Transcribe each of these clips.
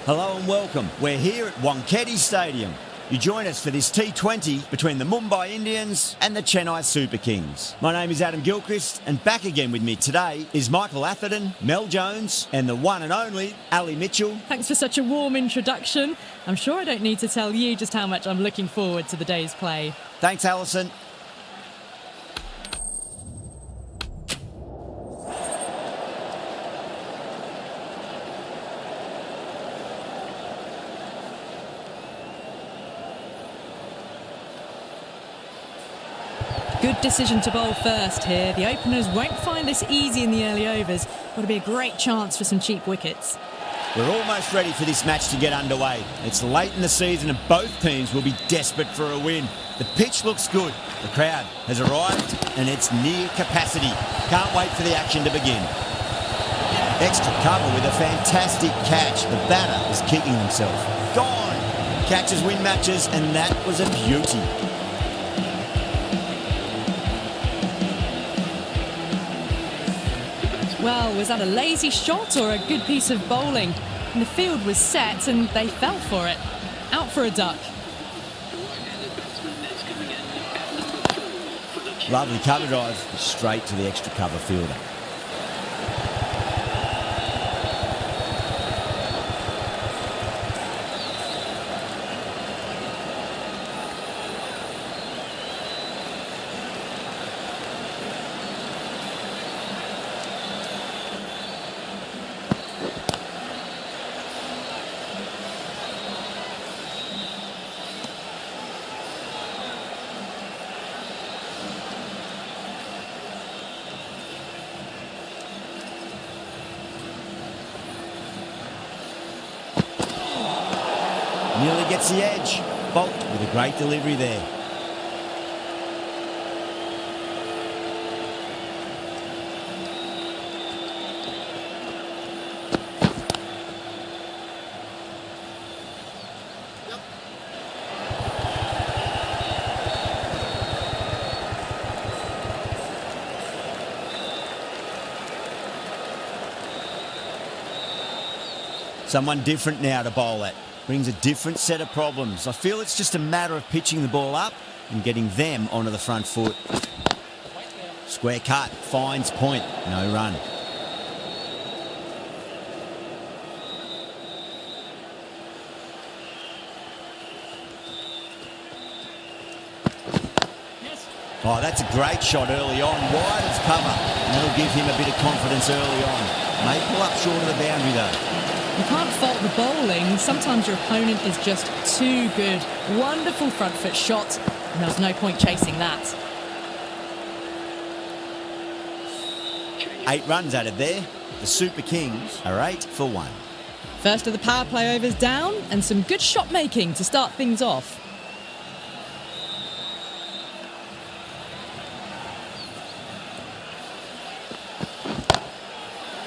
Hello and welcome. We're here at Wankhede Stadium. You join us for this T20 between the Mumbai Indians and the Chennai Super Kings. My name is Adam Gilchrist, and back again with me today is Michael Atherton, Mel Jones, and the one and only Ali Mitchell. Thanks for such a warm introduction. I'm sure I don't need to tell you just how much I'm looking forward to the day's play. Thanks, Alison. Good decision to bowl first here. The openers won't find this easy in the early overs. Got to be a great chance for some cheap wickets. We're almost ready for this match to get underway. It's late in the season and both teams will be desperate for a win. The pitch looks good. The crowd has arrived and it's near capacity. Can't wait for the action to begin. Extra cover with a fantastic catch. The batter is kicking himself. Gone! Catches win matches, and that was a beauty. Well, was that a lazy shot or a good piece of bowling? And the field was set and they fell for it. Out for a duck. Lovely cover drive, straight to the extra cover fielder. Nearly gets the edge. Bolt with a great delivery there. Someone different now to bowl at. Brings a different set of problems. I feel it's just a matter of pitching the ball up and getting them onto the front foot. Square cut, finds point, no run. Oh, that's a great shot early on, wide of cover. And that'll give him a bit of confidence early on. May pull up short of the boundary though. You can't fault the bowling. Sometimes your opponent is just too good. Wonderful front foot shot, and there was no point chasing that. 8 runs added there. The Super Kings are 8 for 1. First of the power play overs down, and some good shot making to start things off.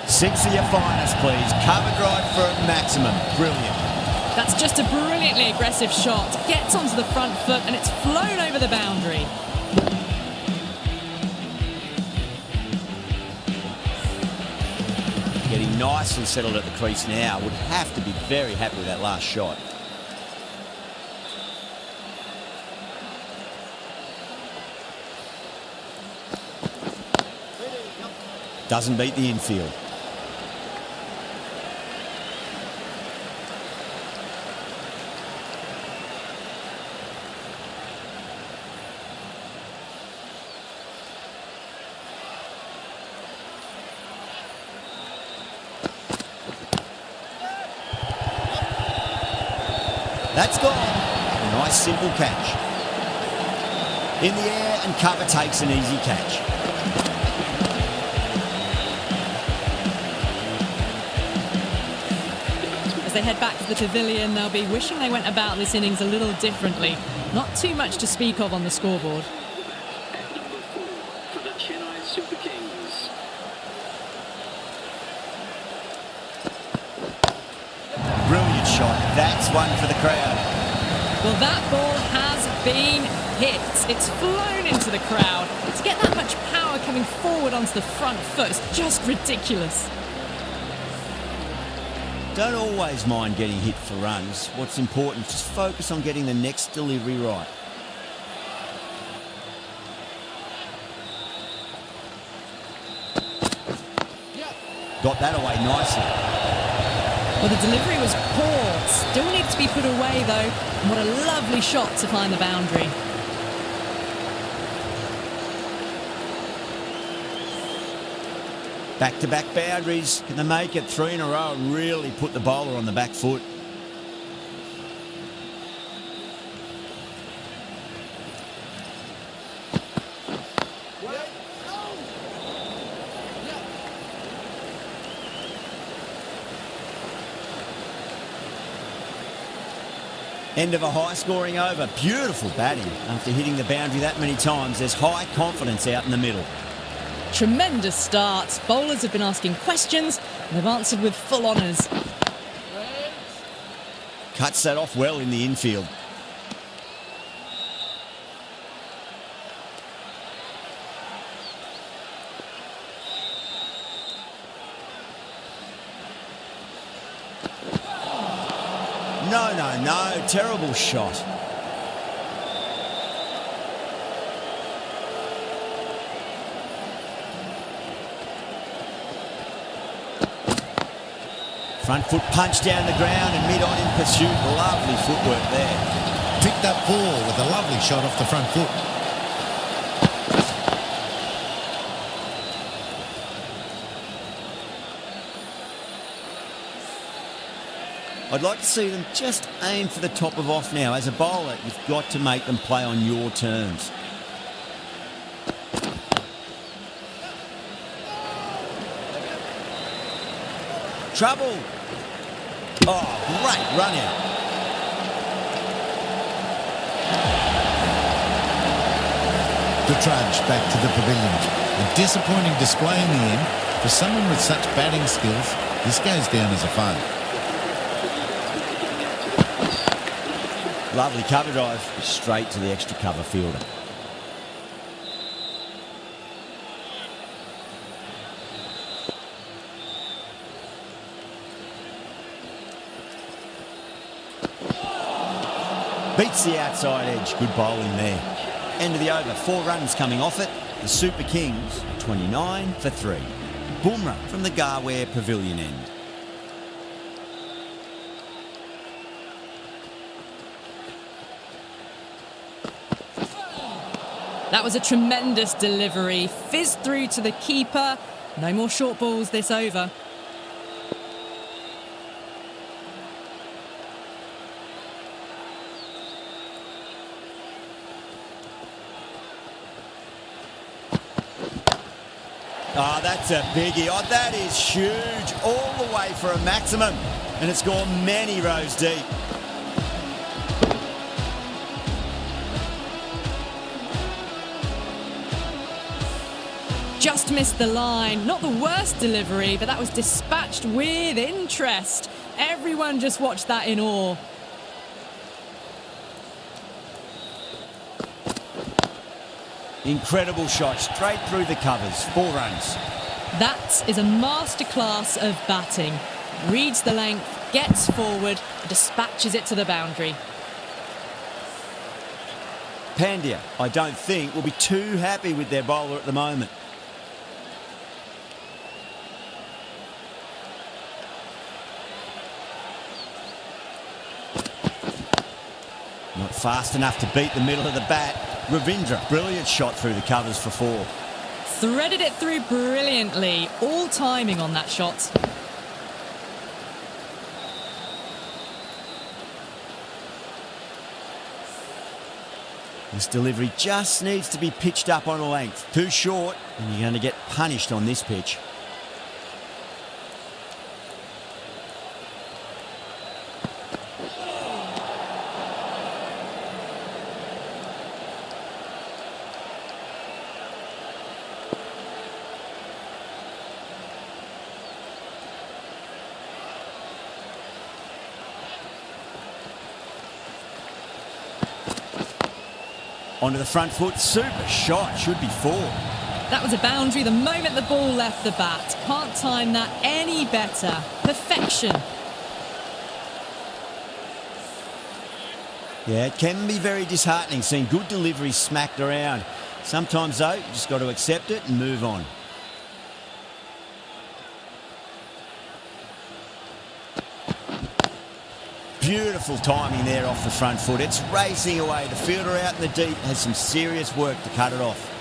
Six of your finest, please. Cover drive for a maximum. Brilliant. That's just a brilliantly aggressive shot. Gets onto the front foot and it's flown over the boundary. Getting nicely settled at the crease now. Would have to be very happy with that last shot. Doesn't beat the infield. That's gone. A nice simple catch. In the air and cover takes an easy catch. As they head back to the pavilion, they'll be wishing they went about this innings a little differently. Not too much to speak of on the scoreboard. For the Chennai Super Kings. Brilliant shot. That's one for the crowd. Well, that ball has been hit. It's flown into the crowd. To get that much power coming forward onto the front foot is just ridiculous. Don't always mind getting hit for runs. What's important is just focus on getting the next delivery right. Got that away nicely. Well, the delivery was poor. Still needs to be put away, though. And what a lovely shot to find the boundary. Back-to-back boundaries. Can they make it 3 in a row and really put the bowler on the back foot? End of a high-scoring over. Beautiful batting. After hitting the boundary that many times, there's high confidence out in the middle. Tremendous start. Bowlers have been asking questions and they've answered with full honours. Cuts that off well in the infield. No. Terrible shot. Front foot punch down the ground and mid-on in pursuit. Lovely footwork there. Picked up ball with a lovely shot off the front foot. I'd like to see them just aim for the top of off now. As a bowler, you've got to make them play on your terms. Trouble. Oh, great run out. The trudge back to the pavilion. A disappointing display in the end. For someone with such batting skills, this goes down as a fail. Lovely cover drive, straight to the extra cover fielder. Beats the outside edge, good bowling there. End of the over, 4 runs coming off it. The Super Kings, 29 for 3. Bumrah from the Garware Pavilion end. That was a tremendous delivery. Fizzed through to the keeper. No more short balls this over. Oh, that's a biggie. Oh, that is huge. All the way for a maximum. And it's gone many rows deep. Just missed the line. Not the worst delivery, but that was dispatched with interest. Everyone just watched that in awe. Incredible shot, straight through the covers. 4 runs. That is a masterclass of batting. Reads the length, gets forward, dispatches it to the boundary. Pandya, I don't think, will be too happy with their bowler at the moment. Not fast enough to beat the middle of the bat. Ravindra, brilliant shot through the covers for 4. Threaded it through brilliantly. All timing on that shot. This delivery just needs to be pitched up on a length. Too short, and you're going to get punished on this pitch. Onto the front foot, super shot, should be 4. That was a boundary the moment the ball left the bat. Can't time that any better. Perfection. Yeah, it can be very disheartening seeing good deliveries smacked around. Sometimes, though, you just got to accept it and move on. Beautiful timing there off the front foot. It's racing away. The fielder out in the deep has some serious work to cut it off.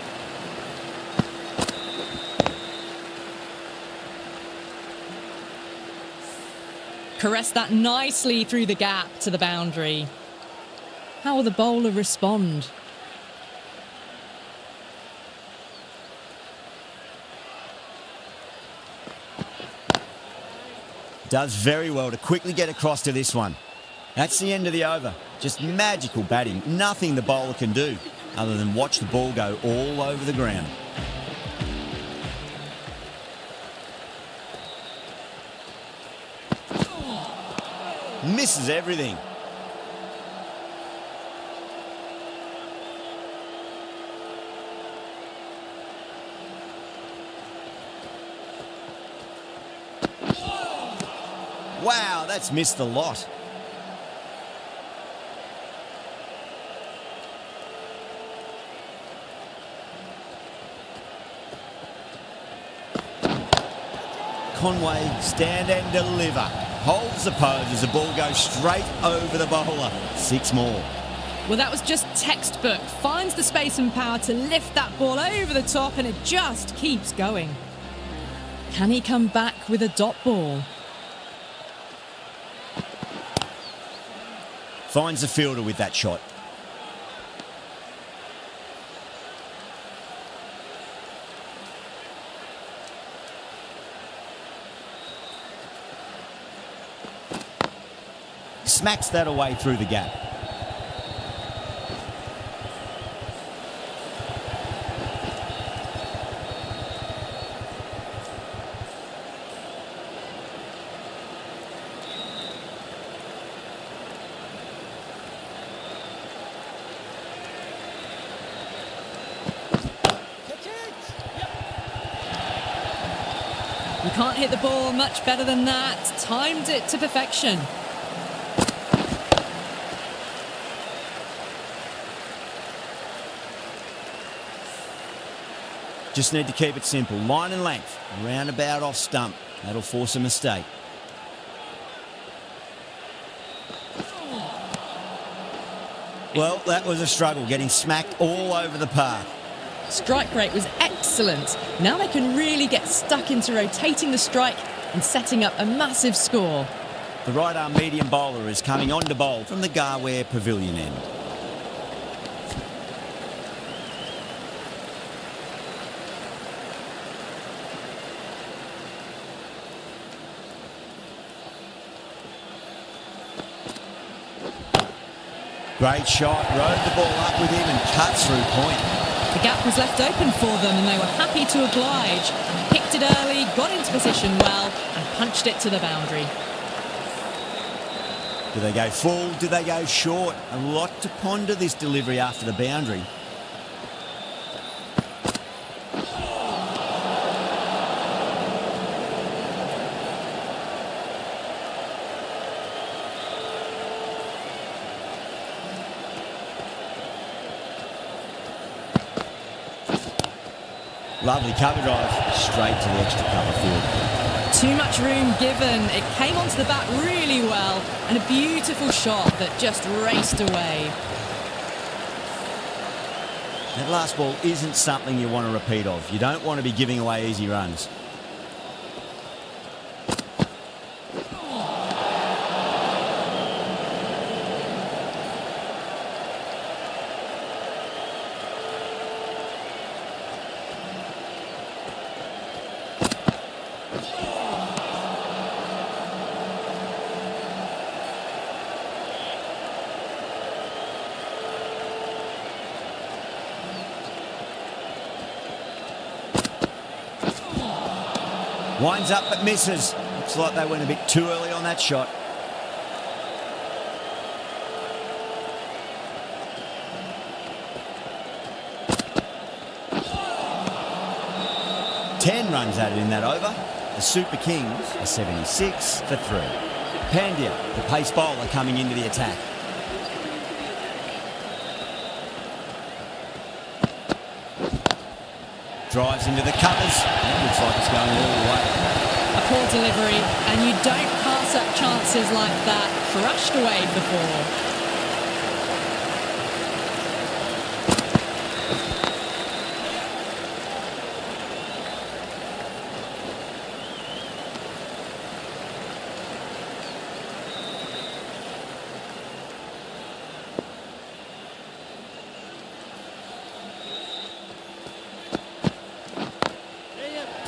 Caressed that nicely through the gap to the boundary. How will the bowler respond? Does very well to quickly get across to this one. That's the end of the over. Just magical batting. Nothing the bowler can do other than watch the ball go all over the ground. Misses everything. Wow, that's missed a lot. Conway, stand and deliver. Holds the pose as the ball goes straight over the bowler. 6 more. Well, that was just textbook. Finds the space and power to lift that ball over the top, and it just keeps going. Can he come back with a dot ball? Finds the fielder with that shot. Smacks that away through the gap. You can't hit the ball much better than that. Timed it to perfection. Just need to keep it simple. Line and length. Roundabout off stump. That'll force a mistake. Well, that was a struggle, getting smacked all over the park. Strike rate was excellent. Now they can really get stuck into rotating the strike and setting up a massive score. The right-arm medium bowler is coming on to bowl from the Garware Pavilion end. Great shot, rode the ball up with him and cuts through point. The gap was left open for them and they were happy to oblige. Picked it early, got into position well and punched it to the boundary. Do they go full? Do they go short? A lot to ponder this delivery after the boundary. Lovely cover drive, straight to the extra cover field. Too much room given. It came onto the bat really well and a beautiful shot that just raced away. That last ball isn't something you want to repeat of. You don't want to be giving away easy runs. Winds up but misses. Looks like they went a bit too early on that shot. Ten runs added in that over. The Super Kings are 76 for 3. Pandya, the pace bowler, coming into the attack. Drives into the covers. It looks like it's going all the way. A poor delivery, and you don't pass up chances like that. Crushed away for 4.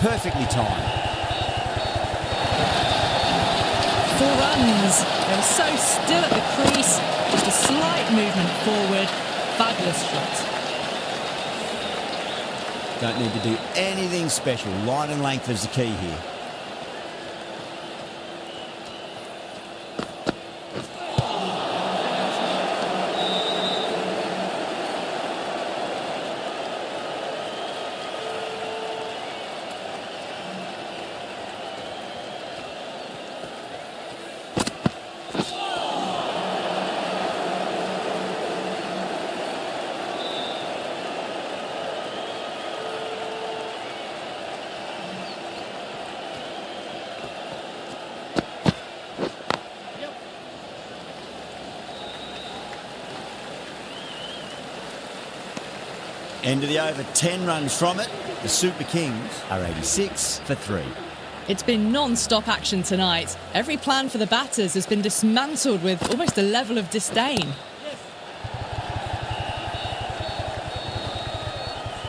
Perfectly timed. 4 runs. They were so still at the crease. Just a slight movement forward. Fabulous shot. Don't need to do anything special. Line and length is the key here. End of the over, 10 runs from it. The Super Kings are 86 for 3. It's been non-stop action tonight. Every plan for the batters has been dismantled with almost a level of disdain.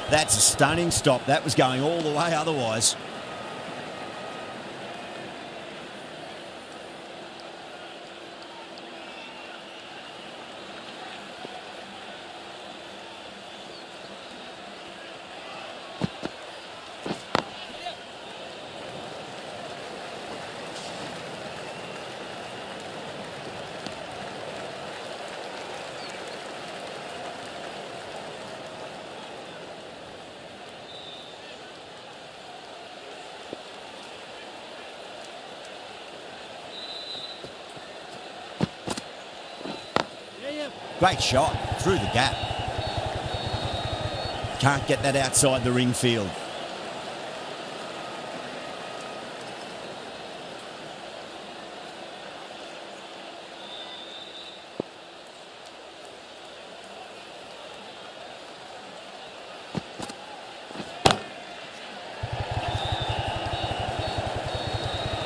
That's a stunning stop. That was going all the way otherwise. Great shot through the gap. Can't get that outside the ring field.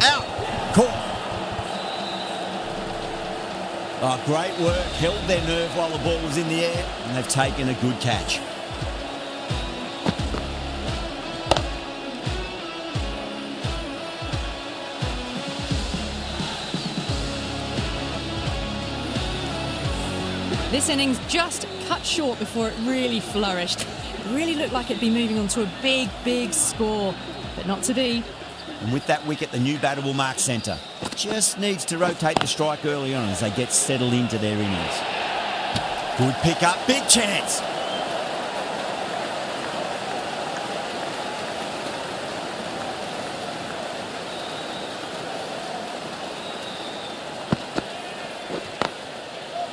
Out. Caught. Oh, great work. Held their nerve while the ball was in the air, and they've taken a good catch. This innings just cut short before it really flourished. It really looked like it'd be moving on to a big, big score, but not to be. And with that wicket, the new batter will mark centre. Just needs to rotate the strike early on as they get settled into their innings. Good pick up, big chance.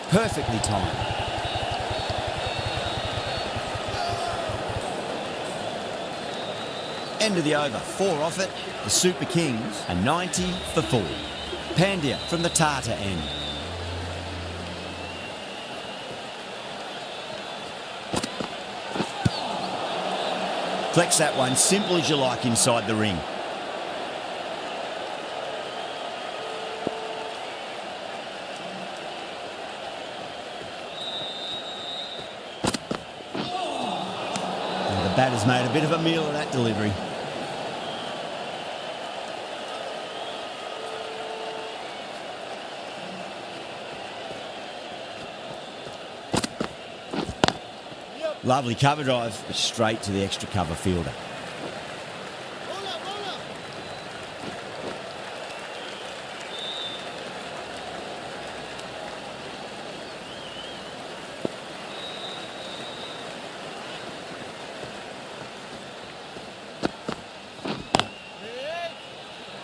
Perfectly timed. End of the over, 4 off it. The Super Kings are 90 for 4. Pandya from the Tata end. Flex that one, simple as you like inside the ring. Now the batter's made a bit of a meal of that delivery. Lovely cover drive, straight to the extra cover fielder.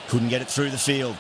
Couldn't get it through the field.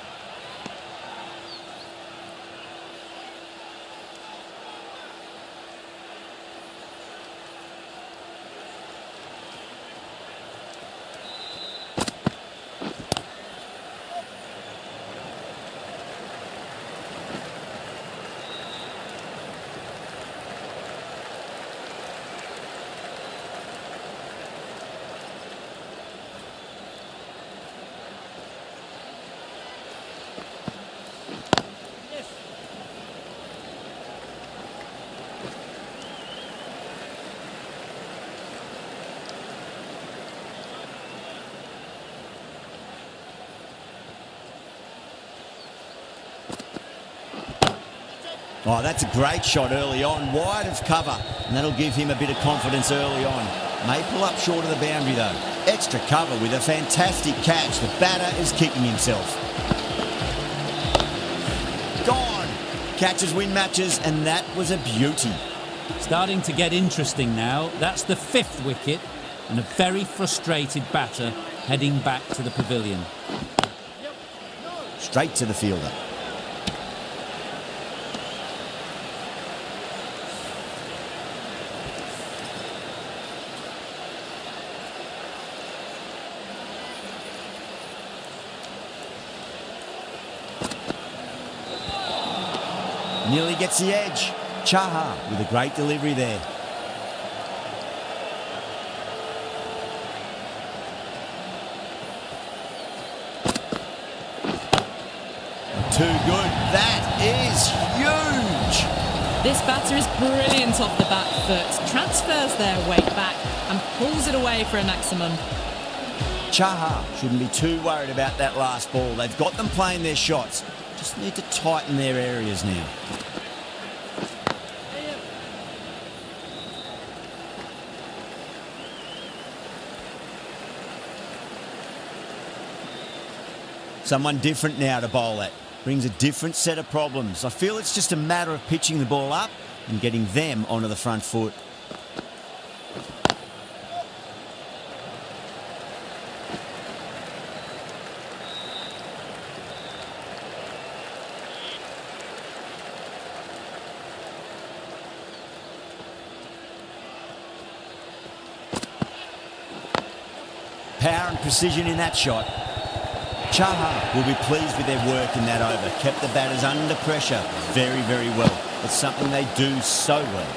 Oh, that's a great shot early on, wide of cover, and that'll give him a bit of confidence early on. May pull up short of the boundary though. Extra cover with a fantastic catch. The batter is kicking himself. Gone! Catches win matches, and that was a beauty. Starting to get interesting now. That's the 5th wicket, and a very frustrated batter heading back to the pavilion. Straight to the fielder. Nearly gets the edge. Chahar with a great delivery there. Too good. That is huge. This batter is brilliant off the back foot, transfers their weight back and pulls it away for a maximum. Chahar shouldn't be too worried about that last ball. They've got them playing their shots. Just need to tighten their areas now. Someone different now to bowl at. Brings a different set of problems. I feel it's just a matter of pitching the ball up and getting them onto the front foot. Power and precision in that shot. Chahar will be pleased with their work in that over. Kept the batters under pressure very, very well. It's something they do so well.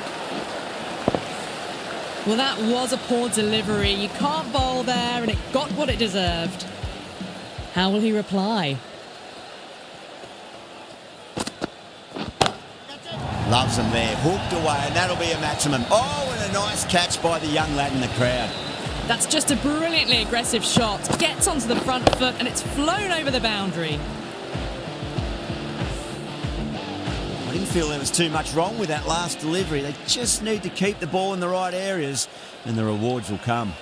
Well, that was a poor delivery. You can't bowl there, and it got what it deserved. How will he reply? Loves them there. Hooked away, and that'll be a maximum. Oh, and a nice catch by the young lad in the crowd. That's just a brilliantly aggressive shot. Gets onto the front foot and it's flown over the boundary. I didn't feel there was too much wrong with that last delivery. They just need to keep the ball in the right areas and the rewards will come.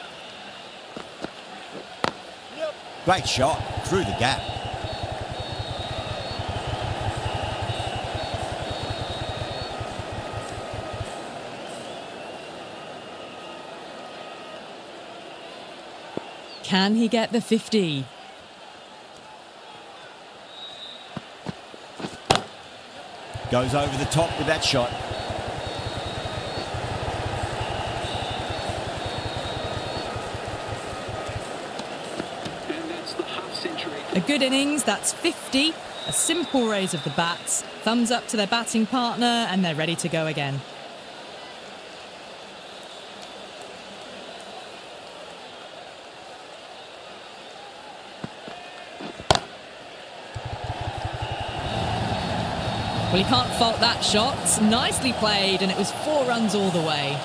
Great shot through the gap. Can he get the 50? Goes over the top with that shot. And that's the half century. A good innings, that's 50. A simple raise of the bats. Thumbs up to their batting partner and they're ready to go again. Well, you can't fault that shot. Nicely played, and it was 4 runs all the way.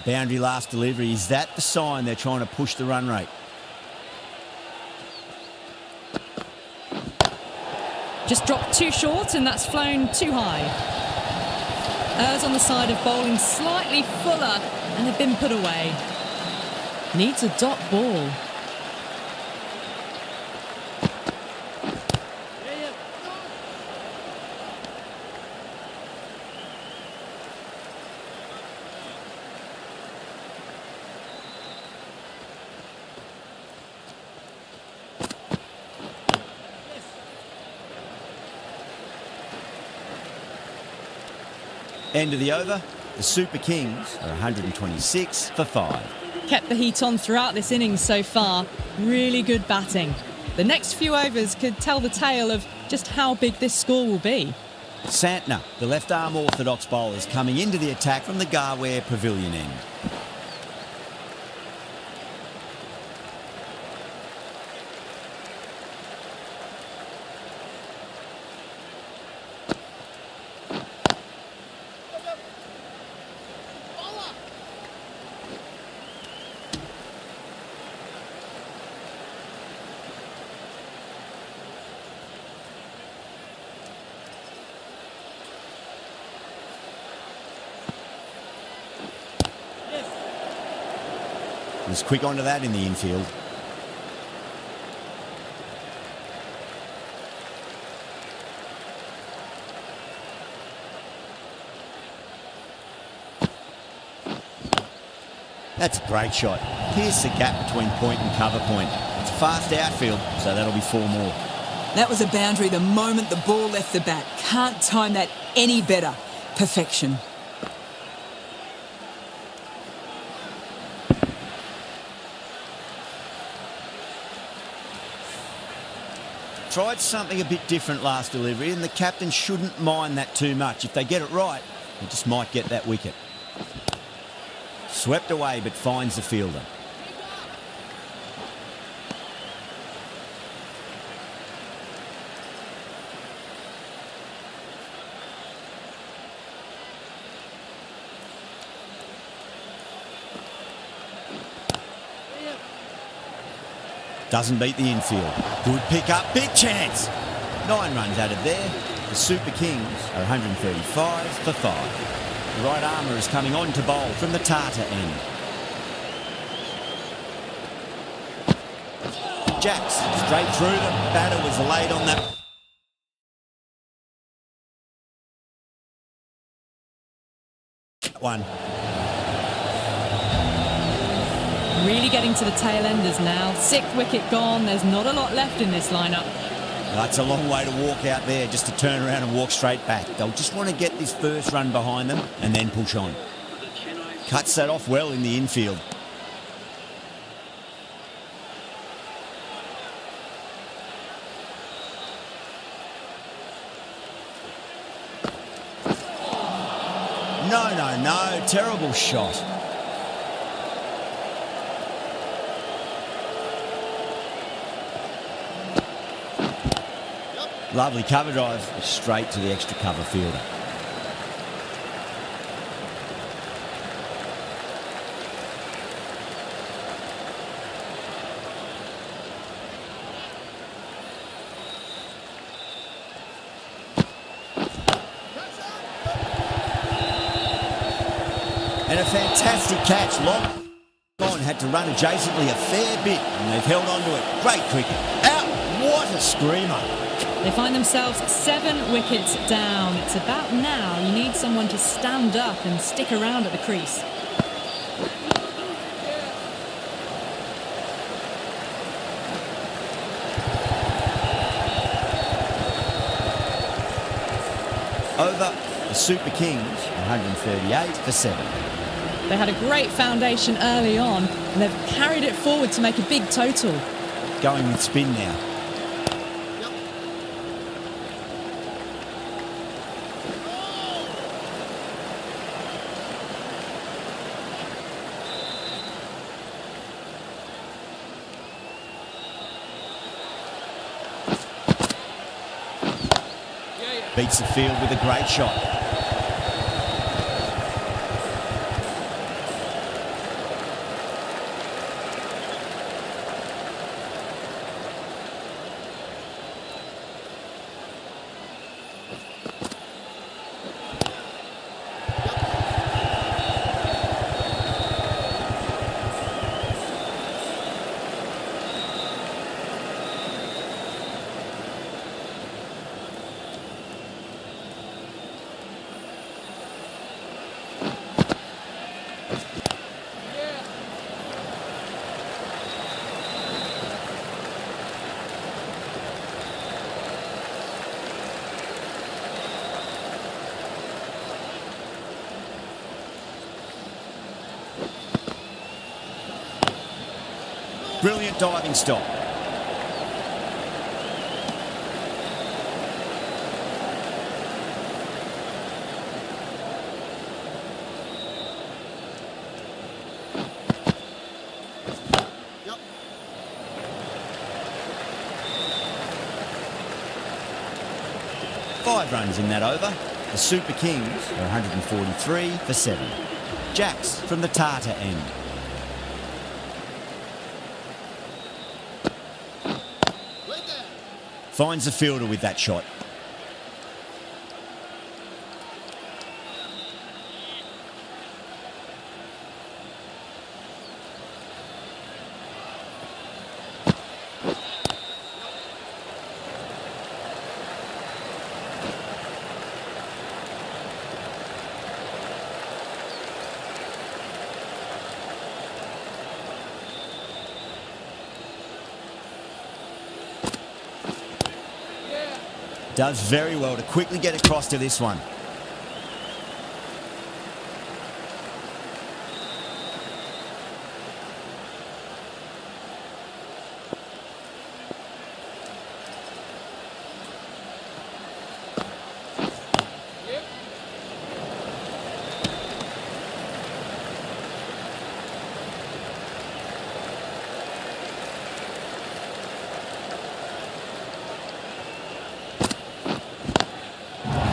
Boundary last delivery. Is that the sign they're trying to push the run rate? Just dropped too short, and that's flown too high. Errs on the side of bowling slightly fuller, and they've been put away. Needs a dot ball. End of the over. The Super Kings are 126 for 5. Kept the heat on throughout this innings so far. Really good batting. The next few overs could tell the tale of just how big this score will be. Santner, the left-arm orthodox bowler, is coming into the attack from the Garware Pavilion end. Was quick onto that in the infield. That's a great shot. Pierce the gap between point and cover point. It's a fast outfield, so that'll be 4 more. That was a boundary the moment the ball left the bat. Can't time that any better. Perfection. Tried something a bit different last delivery, and the captain shouldn't mind that too much. If they get it right, they just might get that wicket. Swept away, but finds the fielder. Doesn't beat the infield. Good pick up, big chance. 9 runs added there. The Super Kings are 135 for 5. The right armour is coming on to bowl from the Tata end. Jacks straight through them. Batter was laid on that. One. Really getting to the tail enders now. 6th wicket gone. There's not a lot left in this lineup. That's a long way to walk out there just to turn around and walk straight back. They'll just want to get this first run behind them and then push on. Cuts that off well in the infield. No. Terrible shot. Lovely cover drive straight to the extra cover fielder. And a fantastic catch. Long had to run adjacently a fair bit, and they've held on to it. Great cricket. Out! What a screamer. They find themselves 7 wickets down. It's about now you need someone to stand up and stick around at the crease. Over the Super Kings, 138 for 7. They had a great foundation early on, and they've carried it forward to make a big total. Going with spin now. Beats the field with a great shot. Brilliant diving stop. Five runs in that over. The Super Kings are 143 for 7. Jacks from the Tata end. Finds the fielder with that shot. Does very well to quickly get across to this one.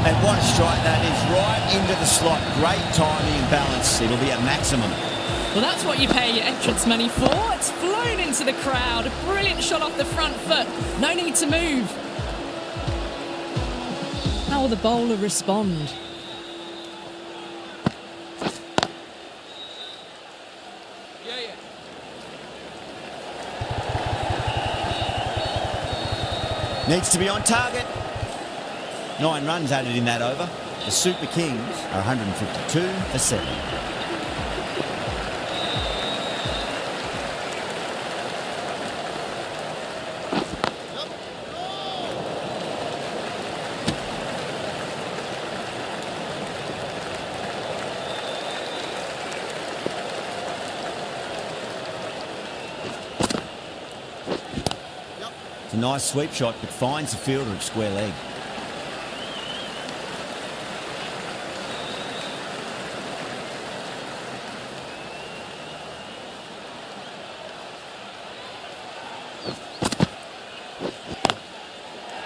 And what a strike that is, right into the slot. Great timing and balance. It'll be a maximum. Well, that's what you pay your entrance money for. It's flown into the crowd. A brilliant shot off the front foot. No need to move. How will the bowler respond? Needs to be on target. 9 runs added in that over. The Super Kings are 152 for 7. It's a nice sweep shot, but finds the fielder at square leg.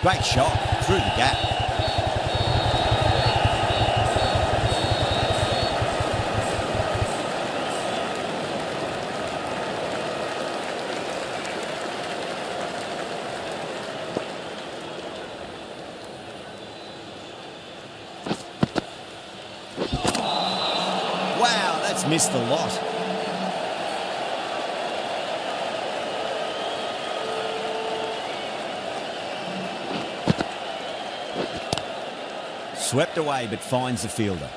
Great shot through the gap. Wow, that's missed the lot. Swept away, but finds the fielder.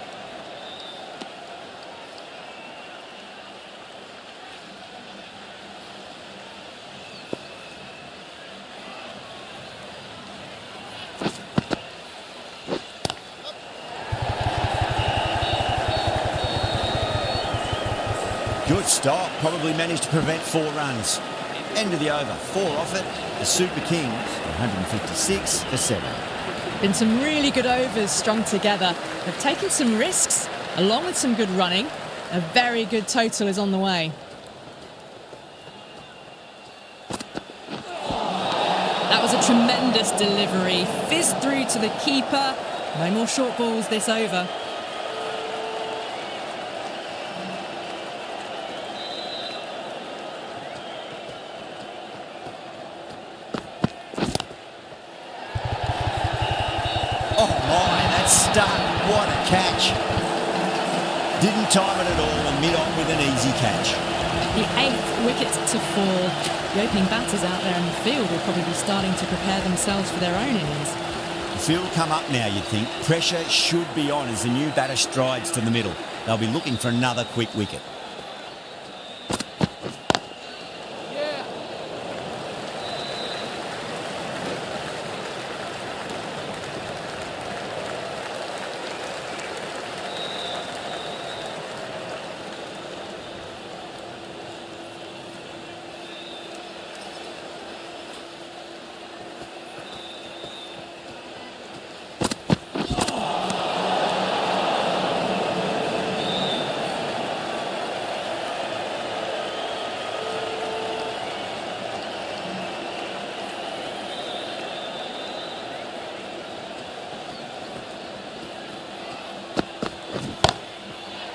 Good stop. Probably managed to prevent 4 runs. End of the over. 4 off it. The Super Kings, 156 for 7. Been some really good overs strung together. They've taken some risks, along with some good running. A very good total is on the way. That was a tremendous delivery. Fizzed through to the keeper. No more short balls this over. Oh my, that's stuck. What a catch. Didn't time it at all and mid-on with an easy catch. The 8th wicket to fall. The opening batters out there in the field will probably be starting to prepare themselves for their own innings. The field will come up now, you'd think. Pressure should be on as the new batter strides to the middle. They'll be looking for another quick wicket.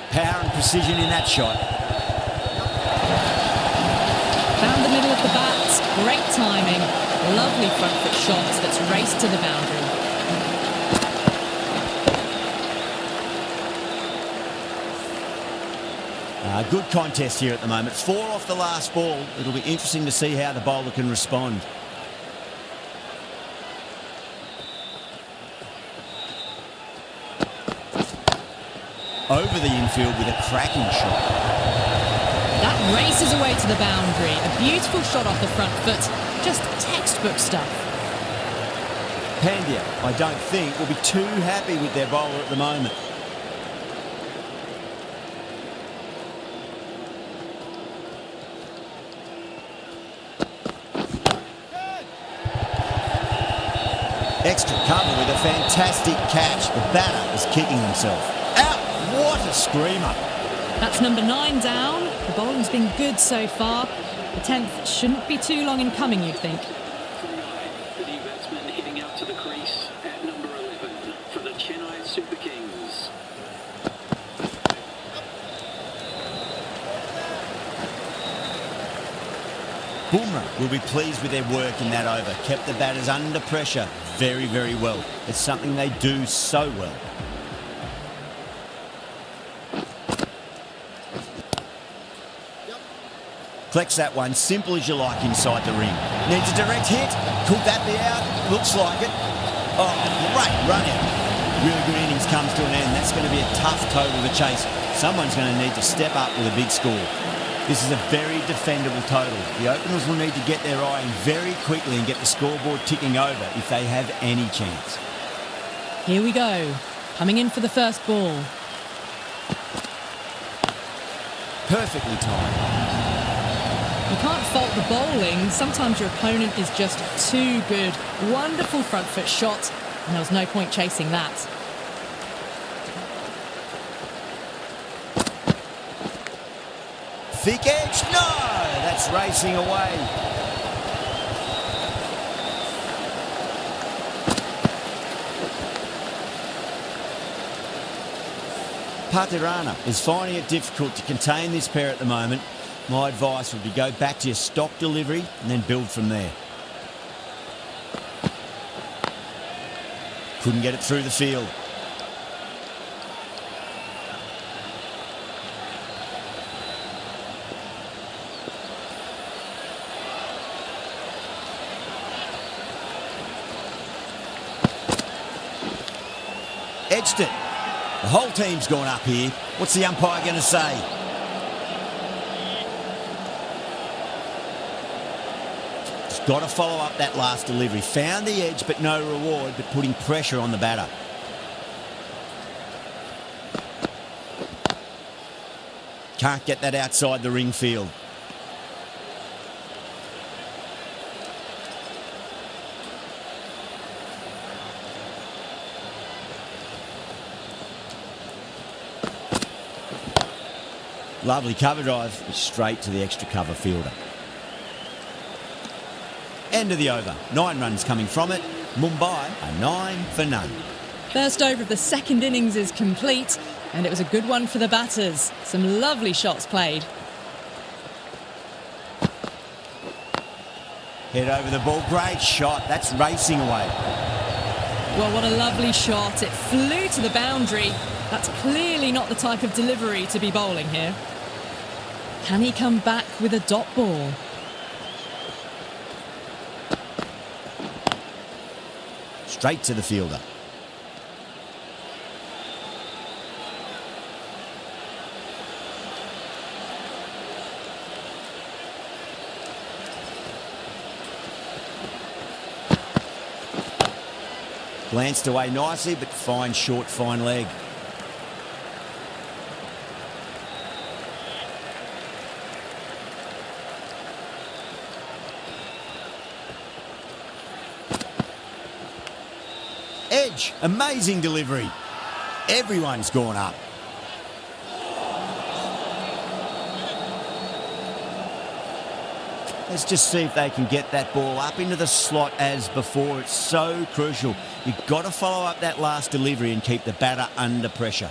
Power and precision in that shot. Found the middle of the bat. Great timing. Lovely front foot shots that's raced to the boundary. Good contest here at the moment. 4 off the last ball. It'll be interesting to see how the bowler can respond. Over the infield with a cracking shot. That races away to the boundary. A beautiful shot off the front foot. Just textbook stuff. Pandya, I don't think, will be too happy with their bowler at the moment. Extra cover with a fantastic catch. The batter is kicking himself. Out! What a screamer! That's number 9 down. The bowling's been good so far. The 10th shouldn't be too long in coming, you'd think. The new batsman heading out to the crease at number 11 for the Chennai Super Kings. Bumrah will be pleased with their work in that over. Kept the batters under pressure very, very well. It's something they do so well. Collects that one, simple as you like, inside the ring. Needs a direct hit. Could that be out? Looks like it. Oh, great run out. Really good innings comes to an end. That's going to be a tough total to chase. Someone's going to need to step up with a big score. This is a very defendable total. The openers will need to get their eye in very quickly and get the scoreboard ticking over if they have any chance. Here we go. Coming in for the first ball. Perfectly timed. You can't fault the bowling. Sometimes your opponent is just too good. Wonderful front foot shot, and there was no point chasing that. Thick edge? No! That's racing away. Patirana is finding it difficult to contain this pair at the moment. My advice would be go back to your stock delivery and then build from there. Couldn't get it through the field. Edged it. The whole team's gone up here. What's the umpire going to say? Got to follow up that last delivery. Found the edge, but no reward, but putting pressure on the batter. Can't get that outside the ring field. Lovely cover drive, straight to the extra cover fielder. End of the over. 9 runs coming from it. Mumbai are 9 for none. First over of the second innings is complete, and it was a good one for the batters. Some lovely shots played. Head over the ball. Great shot. That's racing away. Well, what a lovely shot. It flew to the boundary. That's clearly not the type of delivery to be bowling here. Can he come back with a dot ball? Straight to the fielder. Glanced away nicely, but fine short, fine leg. Edge, amazing delivery. Everyone's gone up. Let's just see if they can get that ball up into the slot as before. It's so crucial. You've got to follow up that last delivery and keep the batter under pressure.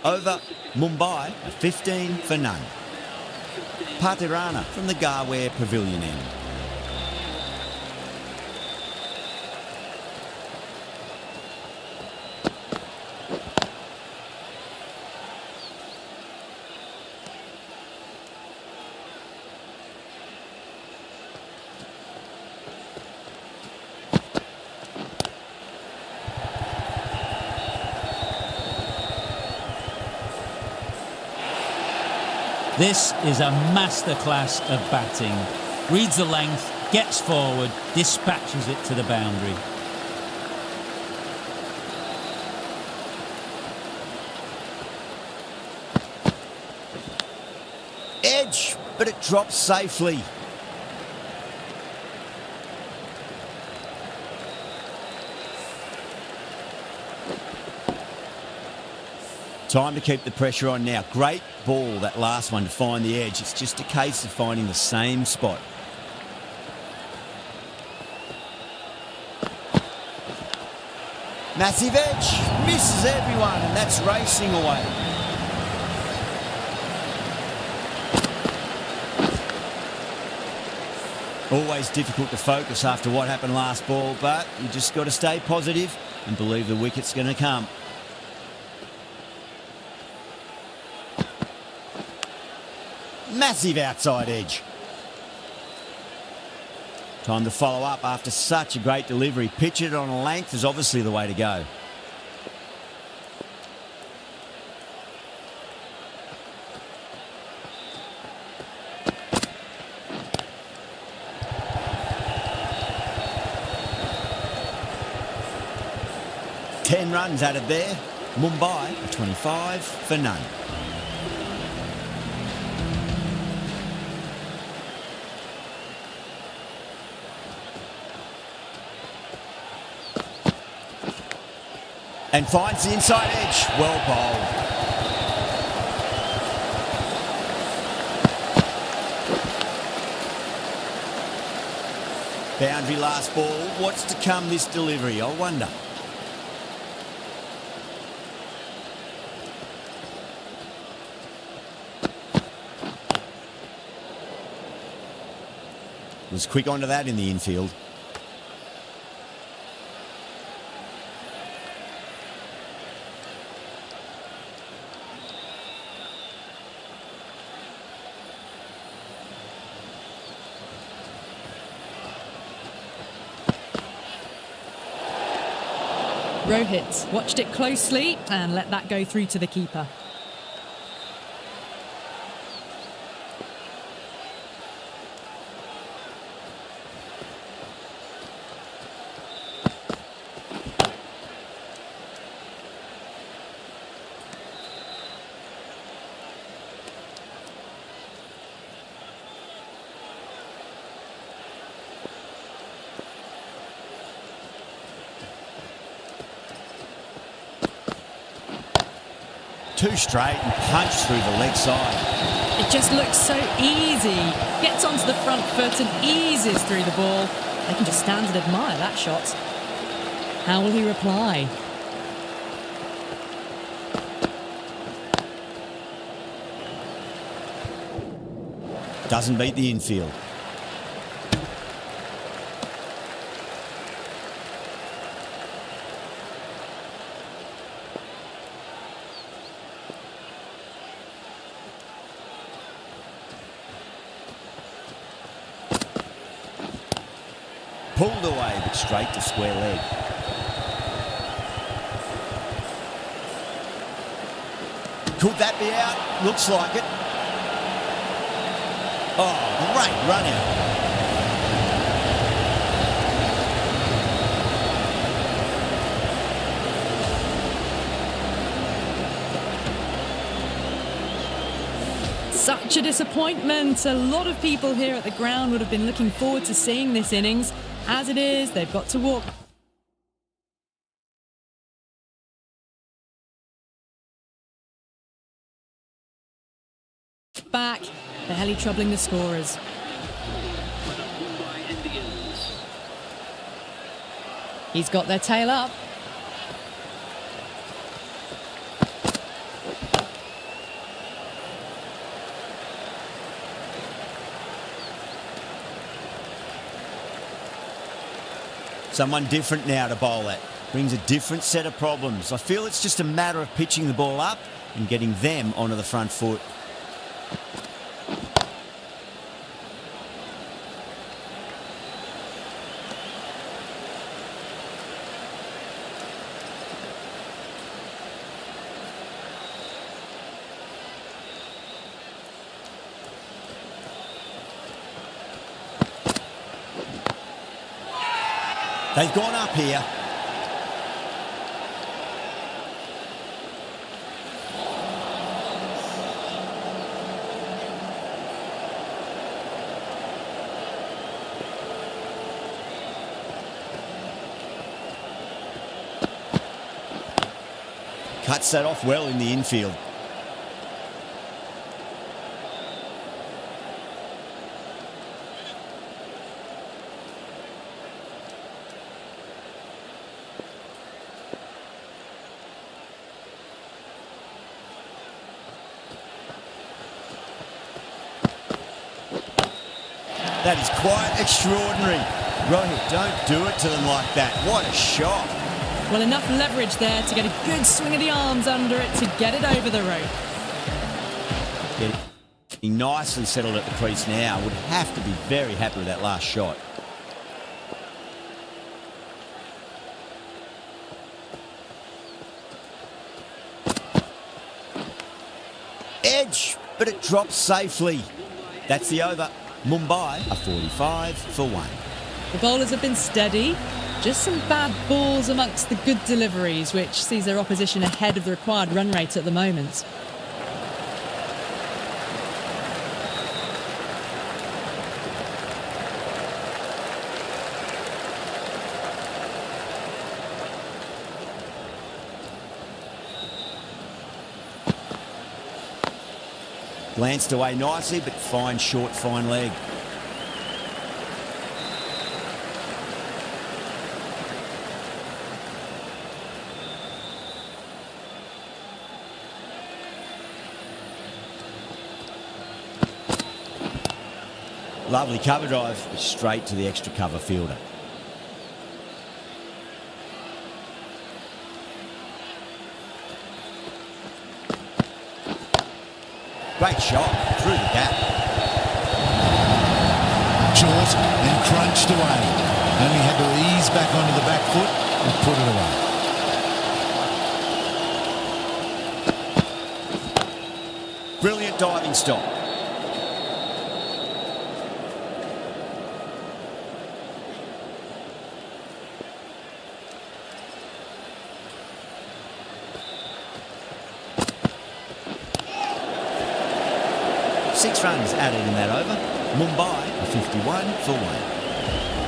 Over Mumbai, 15 for none. Patirana from the Garware Pavilion end. This is a masterclass of batting. Reads the length, gets forward, dispatches it to the boundary. Edge, but it drops safely. Time to keep the pressure on now. Great ball, that last one, to find the edge. It's just a case of finding the same spot. Massive edge, misses everyone, and that's racing away. Always difficult to focus after what happened last ball, but you just got to stay positive and believe the wicket's going to come. Massive outside edge. Time to follow up after such a great delivery. Pitch it on a length is obviously the way to go. Ten runs added there. Mumbai 25 for none. And finds the inside edge. Well bowled. Boundary last ball. What's to come this delivery, I wonder. Was quick onto that in the infield. Rohit watched it closely and let that go through to the keeper. Two straight and punch through the leg side. It just looks so easy. Gets onto the front foot and eases through the ball. They can just stand and admire that shot. How will he reply? Doesn't beat the infield. Pulled away, but straight to square leg. Could that be out? Looks like it. Oh, great run out. Such a disappointment. A lot of people here at the ground would have been looking forward to seeing this innings. As it is, they've got to walk back, barely troubling the scorers. Mumbai Indians. He's got their tail up. Someone different now to bowl at. Brings a different set of problems. I feel it's just a matter of pitching the ball up and getting them onto the front foot. They've gone up here. Cuts that off well in the infield. That is quite extraordinary. Rohit, don't do it to them like that. What a shot. Well, enough leverage there to get a good swing of the arms under it to get it over the rope. Getting nicely settled at the crease now. Would have to be very happy with that last shot. Edge, but it drops safely. That's the over. Mumbai are 45 for 1. The bowlers have been steady. Just some bad balls amongst the good deliveries, which sees their opposition ahead of the required run rate at the moment. Glanced away nicely, but fine short, fine leg. Lovely cover drive, straight to the extra cover fielder. Great shot, through the gap. Short and crunched away. Only had to ease back onto the back foot and put it away. Brilliant diving stop. Six runs added in that over. Mumbai are 51 for 1.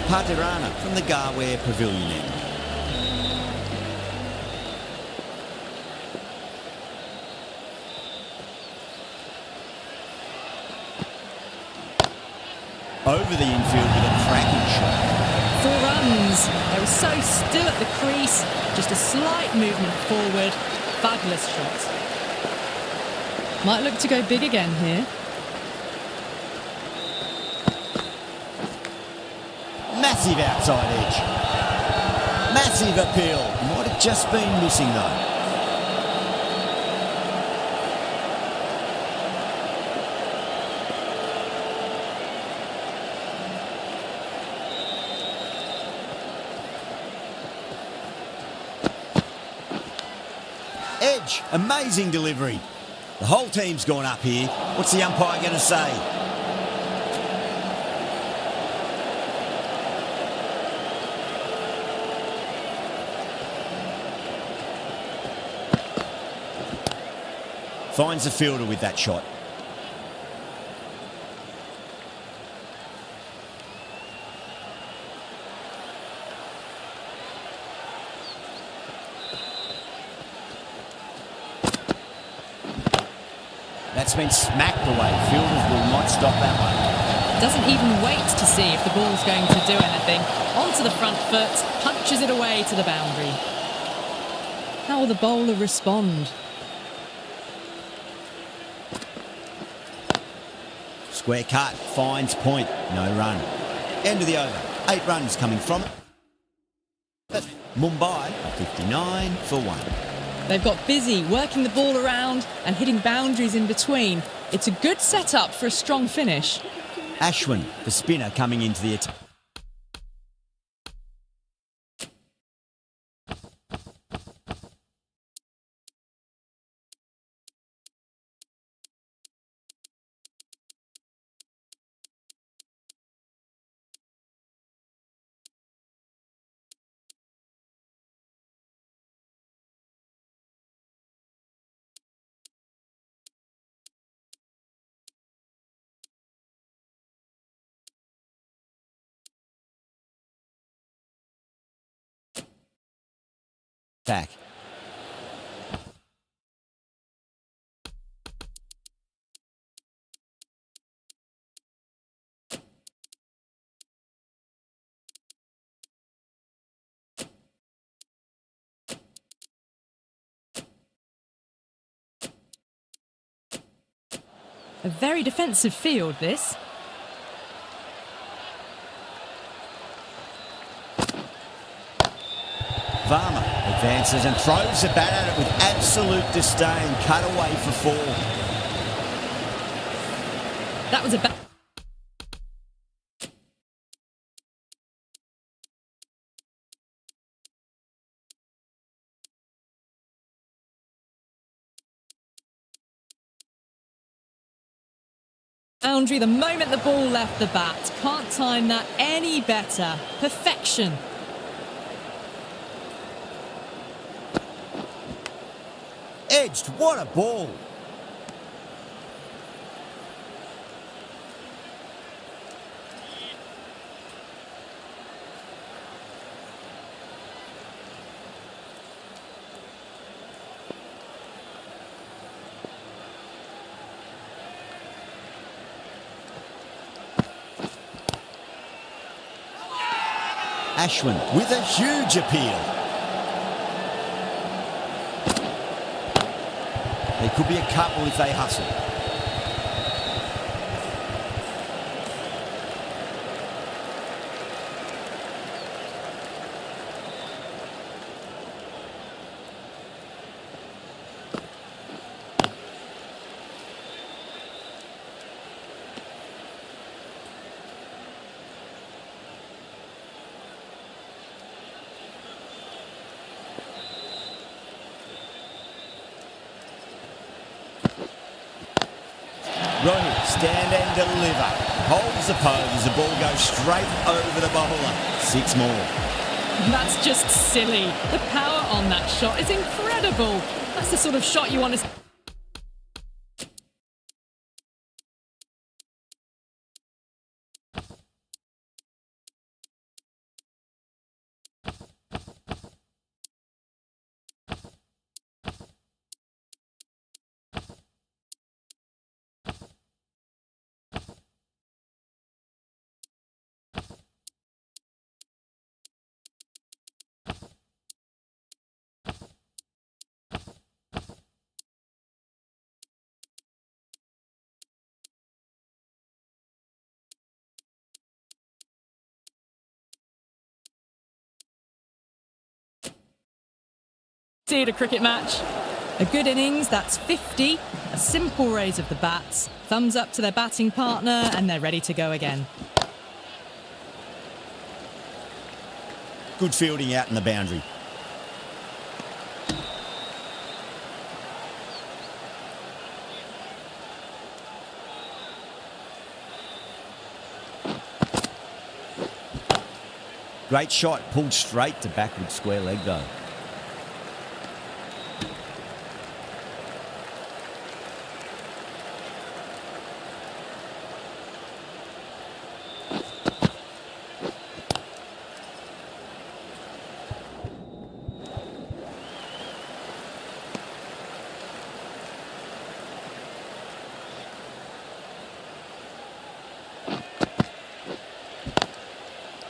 Patirana from the Garware Pavilion end. Over the infield with a cracking shot. 4 runs. They were so still at the crease. Just a slight movement forward. Fabulous shot. Might look to go big again here. Massive outside edge. Massive appeal. Might have just been missing though. Edge, amazing delivery. The whole team's gone up here. What's the umpire going to say? Finds the fielder with that shot. That's been smacked away. Fielders will not stop that one. Doesn't even wait to see if the ball's going to do anything. Onto the front foot, punches it away to the boundary. How will the bowler respond? Square cut, finds point, no run. End of the over. 8 runs coming from it. Mumbai are 59 for 1. They've got busy working the ball around and hitting boundaries in between. It's a good setup for a strong finish. Ashwin, the spinner, coming into the attack. Back. A very defensive field, this. Varma advances and throws the bat at it with absolute disdain. Cut away for 4. That was a boundary the moment the ball left the bat. Can't time that any better. Perfection. Edged. What a ball. Ashwin with a huge appeal. There could be a couple if they hustle. Rohit, stand and deliver. Holds the pose as the ball goes straight over the bowler. 6 more. That's just silly. The power on that shot is incredible. That's the sort of shot you want to... see at a cricket match. A good innings, that's 50. A simple raise of the bats. Thumbs up to their batting partner and they're ready to go again. Good fielding out in the boundary. Great shot, pulled straight to backward square leg though.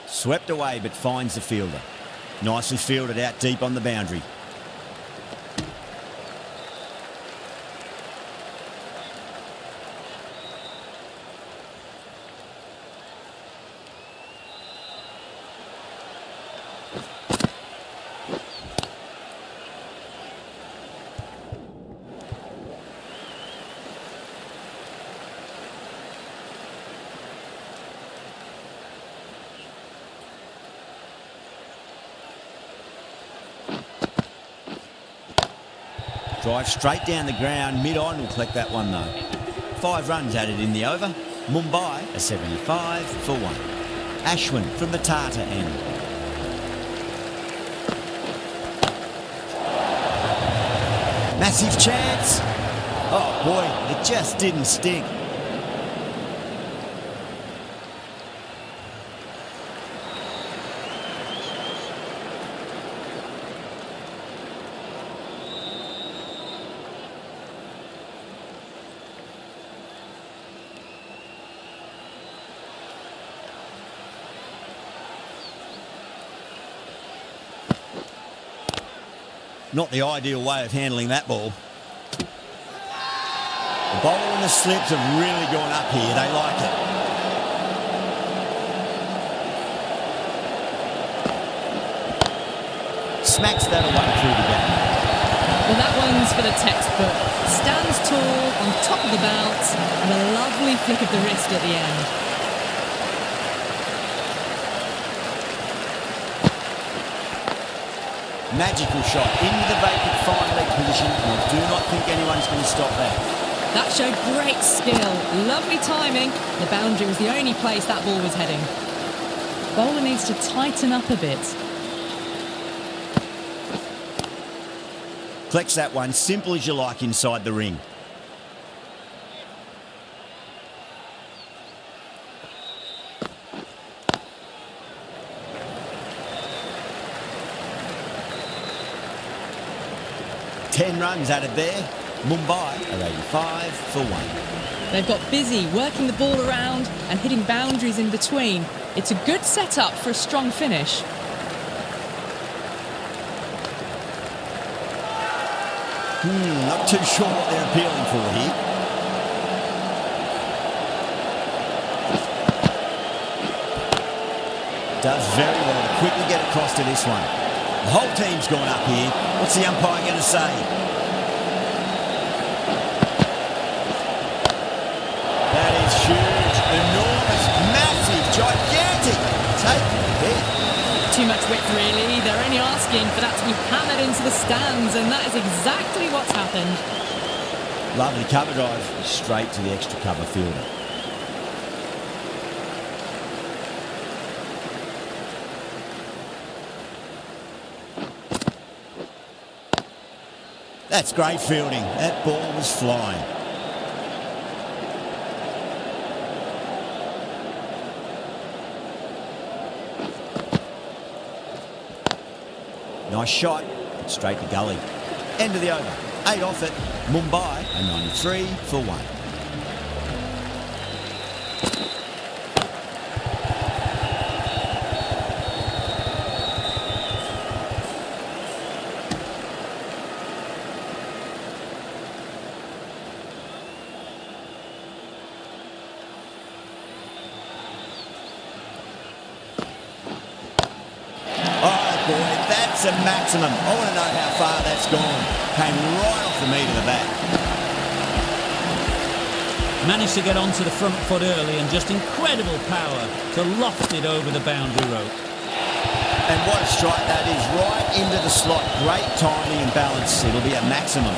Swept away but finds the fielder. Nicely fielded out deep on the boundary. Drive straight down the ground, mid-on will collect that one though. 5 runs added in the over. Mumbai a 75 for 1. Ashwin from the Tata end. Massive chance. Oh boy, it just didn't stick. Not the ideal way of handling that ball. The bowler and the slips have really gone up here. They like it. Smacks that away through the gap. Well, that one's for the textbook. Stands tall on top of the bout and a lovely flick of the wrist at the end. Magical shot into the vacant fine leg position, and I do not think anyone's going to stop that. That showed great skill, lovely timing. The boundary was the only place that ball was heading. Bowler needs to tighten up a bit. Collects that one, simple as you like inside the ring. Ten runs added there. Mumbai are 85 for 1. They've got busy working the ball around and hitting boundaries in between. It's a good setup for a strong finish. Not too sure what they're appealing for here. Does very well to quickly get across to this one. The whole team's gone up here. What's the umpire going to say? That is huge, enormous, massive, gigantic. Take it. Too much width, really. They're only asking for that to be hammered into the stands, and that is exactly what's happened. Lovely cover drive straight to the extra cover fielder. That's great fielding. That ball was flying. Nice shot. Straight to gully. End of the over. 8 off it. Mumbai are 93 for 1. A maximum. I want to know how far that's gone. Came right off the meat of the bat. Managed to get onto the front foot early and just incredible power to loft it over the boundary rope. And what a strike that is. Right into the slot. Great timing and balance. It'll be a maximum.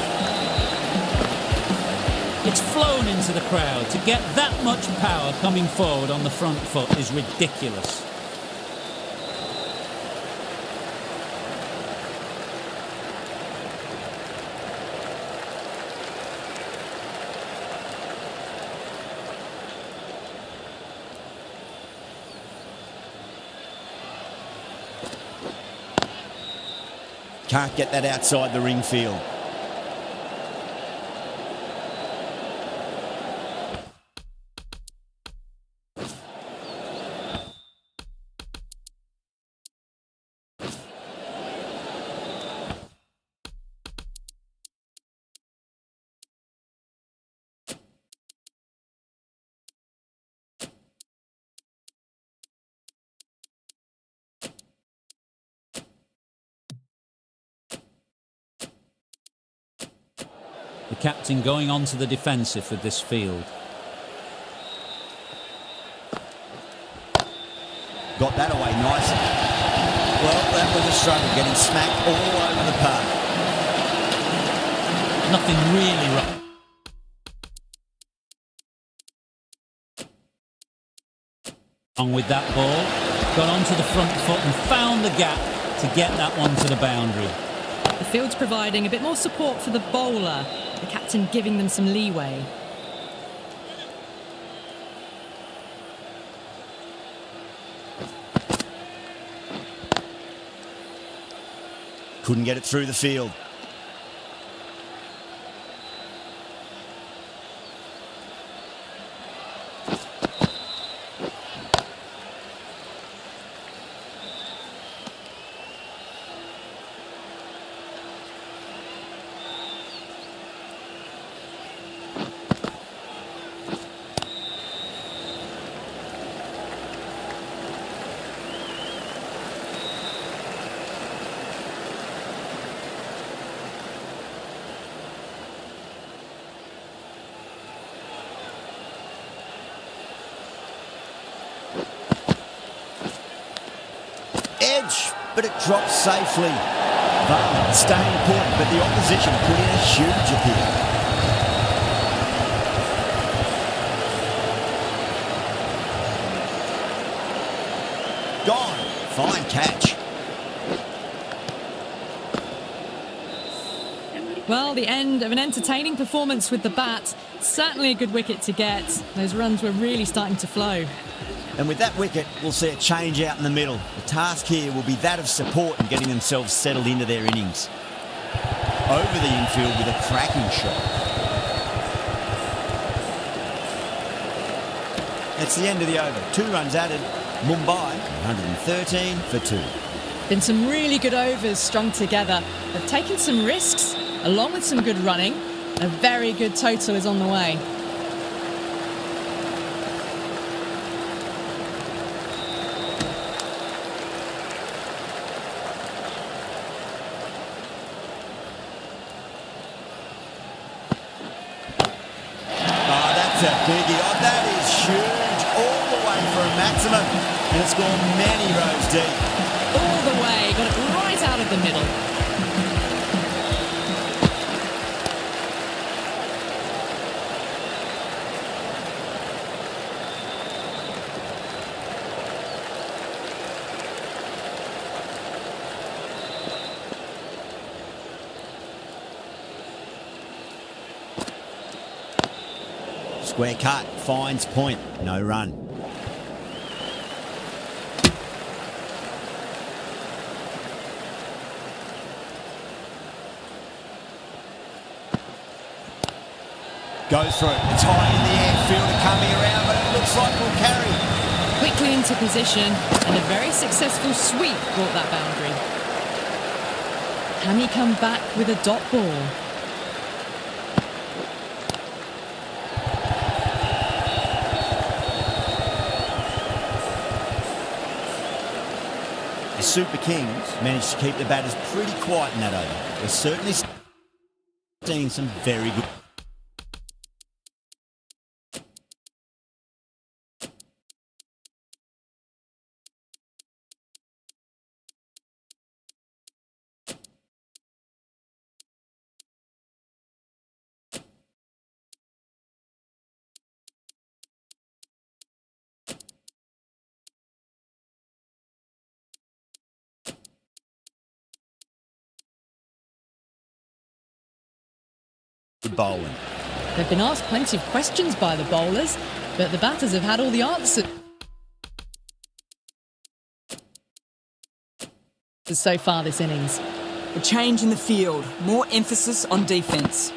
It's flown into the crowd. To get that much power coming forward on the front foot is ridiculous. Can't get that outside the ring field. The captain going on to the defensive with this field. Got that away nicely. Well, that was a struggle, getting smacked all over the park. Nothing really wrong. On with that ball. Got onto the front foot and found the gap to get that one to the boundary. The field's providing a bit more support for the bowler. The captain giving them some leeway. Couldn't get it through the field. edge, but it drops safely. But staying put, but the opposition put in a huge appeal. Gone. Fine catch. Well, the end of an entertaining performance with the bat. Certainly a good wicket to get. Those runs were really starting to flow. And with that wicket, we'll see a change out in the middle. The task here will be that of support and getting themselves settled into their innings. Over the infield with a cracking shot. That's the end of the over. 2 runs added. Mumbai, 113 for 2. Been some really good overs strung together. They've taken some risks, along with some good running. A very good total is on the way. Oh, that's a biggie. Oh, that is huge. All the way for a maximum. And it's gone many rows deep. All the way, got it right out of the middle. Square cut, finds point, no run. Goes for it, it's high in the air, fielder coming around, but it looks like we'll carry. Quickly into position, and a very successful sweep brought that boundary. Can he come back with a dot ball? The Super Kings managed to keep the batters pretty quiet in that over. They're certainly seeing some very good... bowling. They've been asked plenty of questions by the bowlers, but the batters have had all the answers so far this innings. A change in the field, more emphasis on defence.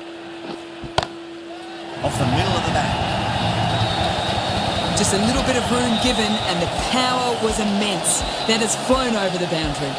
Off the middle of the bat. Just a little bit of room given and the power was immense. That has flown over the boundary.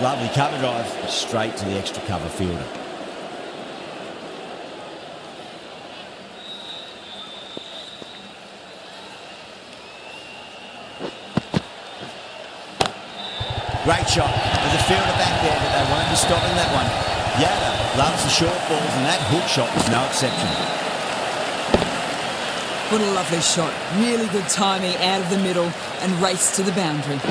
Lovely cover drive, straight to the extra cover fielder. Great shot. There's a fielder back there, but they won't be stopping that one. Yada loves the short balls, and that hook shot was no exception. What a lovely shot. Really good timing out of the middle and race to the boundary.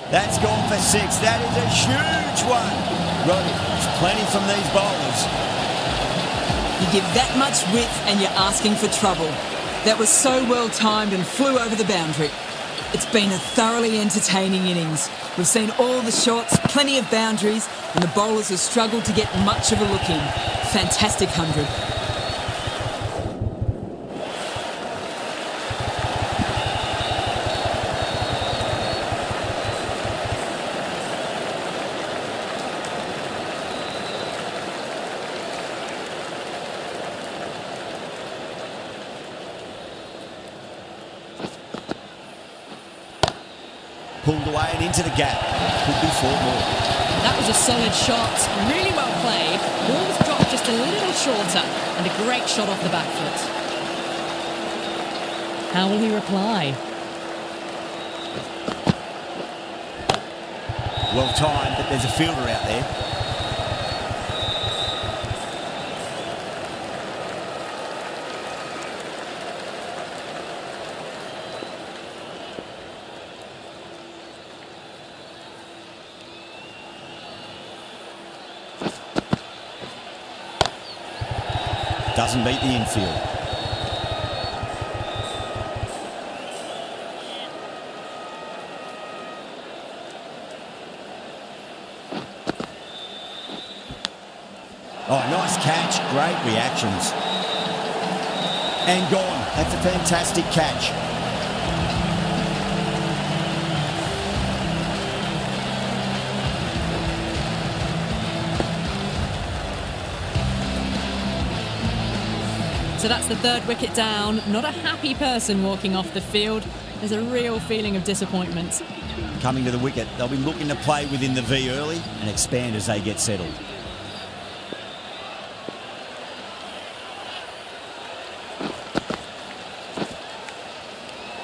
That's gone for 6. That is a huge one. Roddy, there's plenty from these bowlers. You give that much width and you're asking for trouble. That was so well timed and flew over the boundary. It's been a thoroughly entertaining innings. We've seen all the shots, plenty of boundaries, and the bowlers have struggled to get much of a look in. Fantastic 100. Pulled away and into the gap. Could be 4 more. That was a solid shot, really well played. Ball was dropped just a little shorter, and a great shot off the back foot. How will he reply? Well timed, but there's a fielder out there. Doesn't beat the infield. Oh, nice catch. Great reactions. And gone. That's a fantastic catch. So that's the 3rd wicket down. Not a happy person walking off the field. There's a real feeling of disappointment. Coming to the wicket, they'll be looking to play within the V early and expand as they get settled.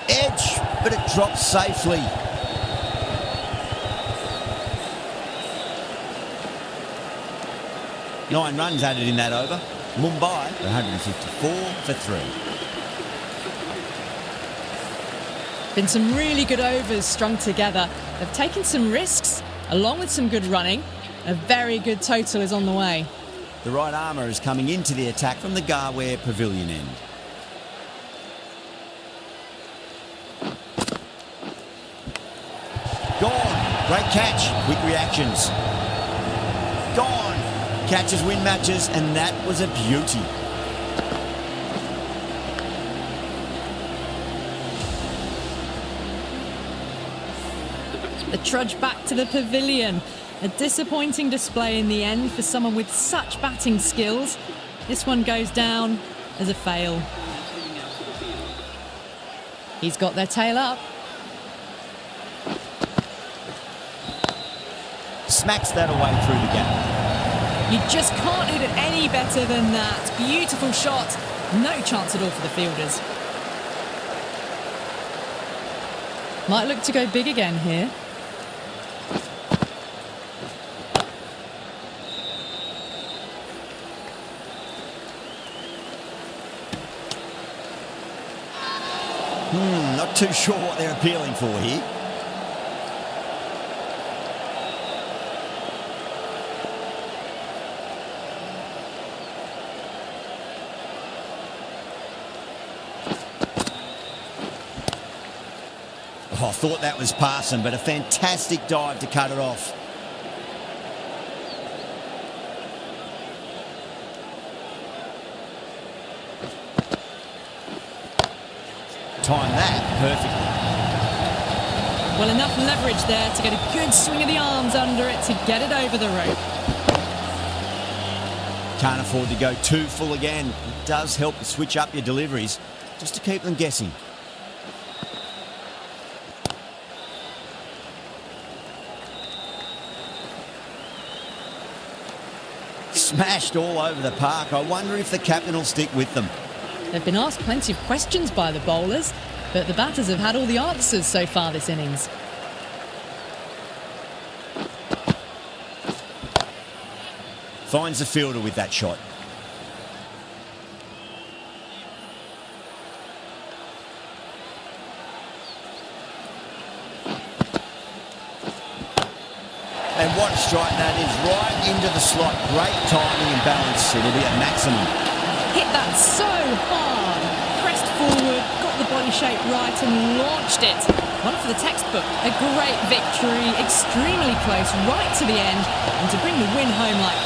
Edge, but it drops safely. Nine runs added in that over. Mumbai, 154 for 3. Been some really good overs strung together. They've taken some risks, along with some good running. A very good total is on the way. The right armour is coming into the attack from the Garware Pavilion end. Gone. Great catch. Quick reactions. Gone. Catches win matches, and that was a beauty. The trudge back to the pavilion. A disappointing display in the end for someone with such batting skills. This one goes down as a fail. He's got their tail up. Smacks that away through the gap. You just can't hit it any better than that. Beautiful shot. No chance at all for the fielders. Might look to go big again here. Not too sure what they're appealing for here. Oh, I thought that was passing, but a fantastic dive to cut it off. Time that perfectly. Well, enough leverage there to get a good swing of the arms under it to get it over the rope. Can't afford to go too full again. It does help to switch up your deliveries just to keep them guessing. Smashed all over the park. I wonder if the captain will stick with them. They've been asked plenty of questions by the bowlers, but the batters have had all the answers so far this innings. Finds the fielder with that shot. And what a strike that is, right into the slot. Great timing and balance. It'll be at maximum. Hit that so hard. Pressed forward, got the body shape right and launched it. One for the textbook. A great victory, extremely close, right to the end. And to bring the win home like